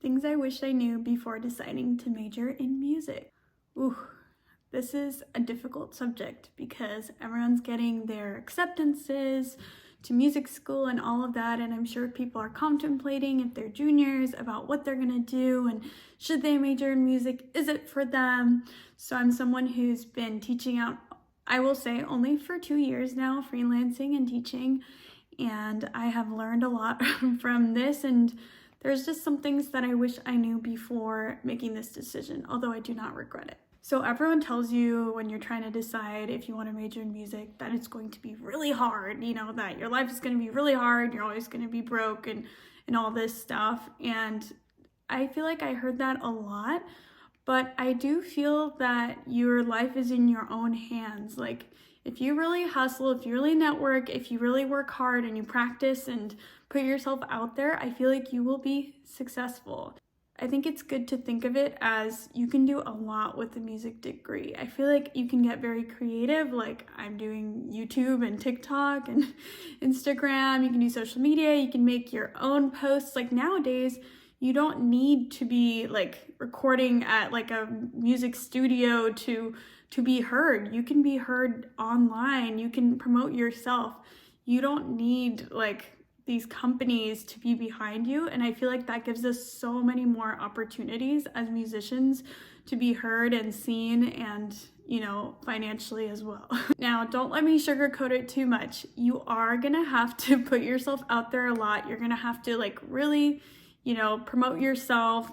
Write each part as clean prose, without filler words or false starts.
Things I wish I knew before deciding to major in music. Ooh, this is a difficult subject because everyone's getting their acceptances to music school and all of that, and I'm sure people are contemplating if they're juniors about what they're gonna do and should they major in music, is it for them? So I'm someone who's been teaching out, I will say, only for 2 years now, freelancing and teaching, and I have learned a lot from this, and there's just some things that I wish I knew before making this decision, although I do not regret it. So everyone tells you when you're trying to decide if you want to major in music that it's going to be really hard, that your life is going to be really hard, you're always going to be broke and all this stuff. And I feel like I heard that a lot, but I do feel that your life is in your own hands. Like, if you really hustle, if you really network, if you really work hard and you practice and put yourself out there, I feel like you will be successful. I think it's good to think of it as you can do a lot with a music degree. I feel like you can get very creative, like I'm doing YouTube and TikTok and Instagram. You can do social media, you can make your own posts. Like nowadays, you don't need to be like recording at like a music studio to be heard. You can be heard online. You can promote yourself. You don't need like these companies to be behind you. And I feel like that gives us so many more opportunities as musicians to be heard and seen and, financially as well. Now, don't let me sugarcoat it too much. You are gonna have to put yourself out there a lot. You're gonna have to like really, promote yourself,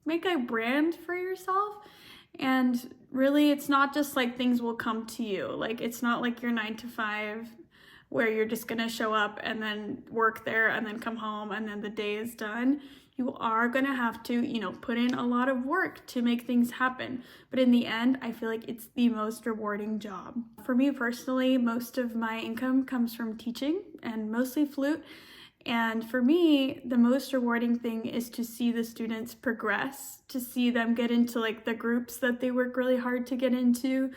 make a brand for yourself. And really, it's not just like things will come to you. Like, it's not like your 9 to 5 where you're just gonna show up and then work there and then come home and then the day is done. You are gonna have to, put in a lot of work to make things happen. But in the end, I feel like it's the most rewarding job. For me personally, most of my income comes from teaching and mostly flute. And for me, the most rewarding thing is to see the students progress, to see them get into like the groups that they work really hard to get into,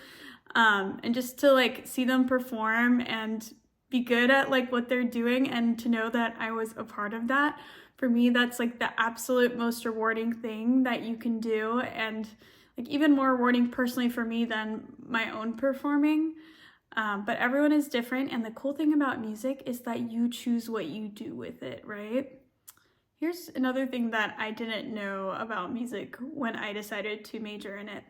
and just to like see them perform and be good at like what they're doing, and to know that I was a part of that. For me, that's like the absolute most rewarding thing that you can do, and like even more rewarding personally for me than my own performing. But everyone is different, and the cool thing about music is that you choose what you do with it, right? Here's another thing that I didn't know about music when I decided to major in it.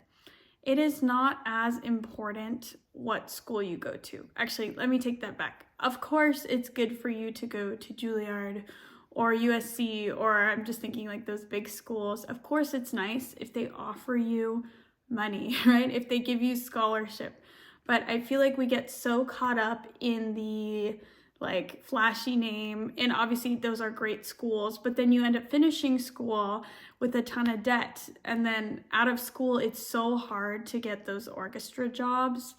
It is not as important what school you go to. Actually, let me take that back. Of course, it's good for you to go to Juilliard or USC, or I'm just thinking like those big schools. Of course, it's nice if they offer you money, right? If they give you scholarship. But I feel like we get so caught up in the like flashy name, and obviously those are great schools, but then you end up finishing school with a ton of debt, and then out of school it's so hard to get those orchestra jobs,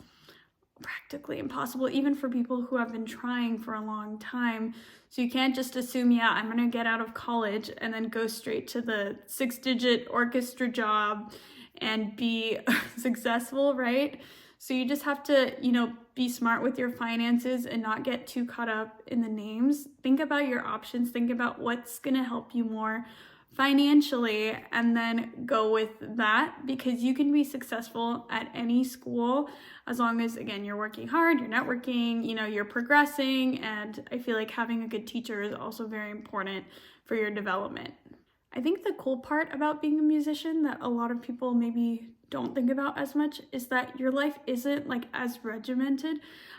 practically impossible even for people who have been trying for a long time. So you can't just assume, yeah, I'm gonna get out of college and then go straight to the 6-digit orchestra job and be successful, right? So you just have to, be smart with your finances and not get too caught up in the names. Think about your options. Think about what's going to help you more financially, and then go with that, because you can be successful at any school as long as, again, you're working hard, you're networking, you're progressing. And I feel like having a good teacher is also very important for your development. I think the cool part about being a musician that a lot of people maybe don't think about as much is that your life isn't like as regimented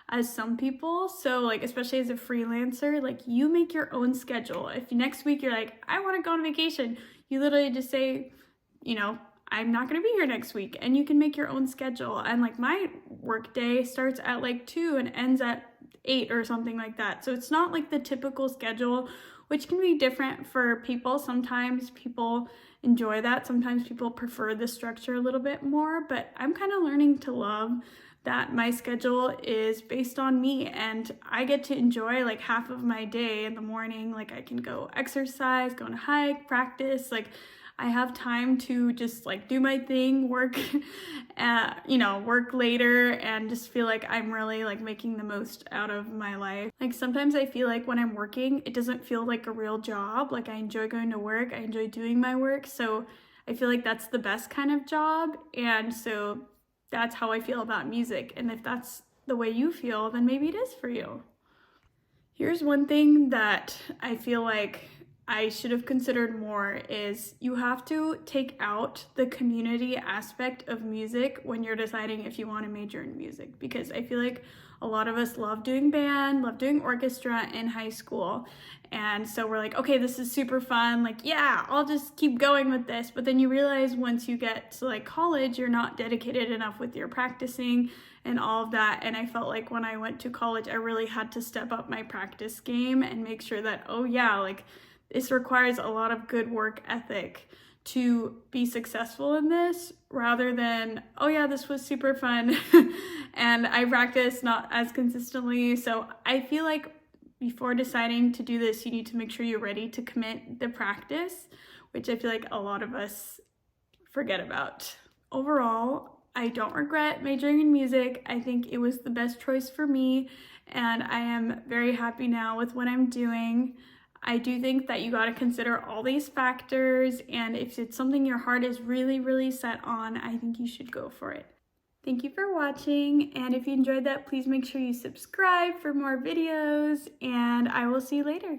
as some people. So like, especially as a freelancer, like you make your own schedule. If next week you're like, I want to go on vacation, you literally just say, I'm not going to be here next week, and you can make your own schedule. And like my work day starts at like 2 and ends at 8 or something like that. So it's not like the typical schedule, which can be different for people. Sometimes people enjoy that. Sometimes people prefer the structure a little bit more, but I'm kind of learning to love that my schedule is based on me, and I get to enjoy like half of my day in the morning. Like I can go exercise, go on a hike, practice. Like I have time to just like do my thing, work, work later, and just feel like I'm really like making the most out of my life. Like sometimes I feel like when I'm working, it doesn't feel like a real job. Like I enjoy going to work, I enjoy doing my work. So I feel like that's the best kind of job. And so that's how I feel about music. And if that's the way you feel, then maybe it is for you. Here's one thing that I feel like I should have considered more is you have to take out the community aspect of music when you're deciding if you want to major in music, because I feel like a lot of us love doing band, love doing orchestra in high school. And so we're like, okay, this is super fun. Like, yeah, I'll just keep going with this. But then you realize once you get to like college, you're not dedicated enough with your practicing and all of that. And I felt like when I went to college, I really had to step up my practice game and make sure that, oh yeah, like this requires a lot of good work ethic to be successful in this, rather than, oh yeah, this was super fun and I practiced not as consistently. So I feel like before deciding to do this, you need to make sure you're ready to commit the practice, which I feel like a lot of us forget about. Overall, I don't regret majoring in music. I think it was the best choice for me, and I am very happy now with what I'm doing. I do think that you got to consider all these factors, and if it's something your heart is really, really set on, I think you should go for it. Thank you for watching, and if you enjoyed that, please make sure you subscribe for more videos, and I will see you later.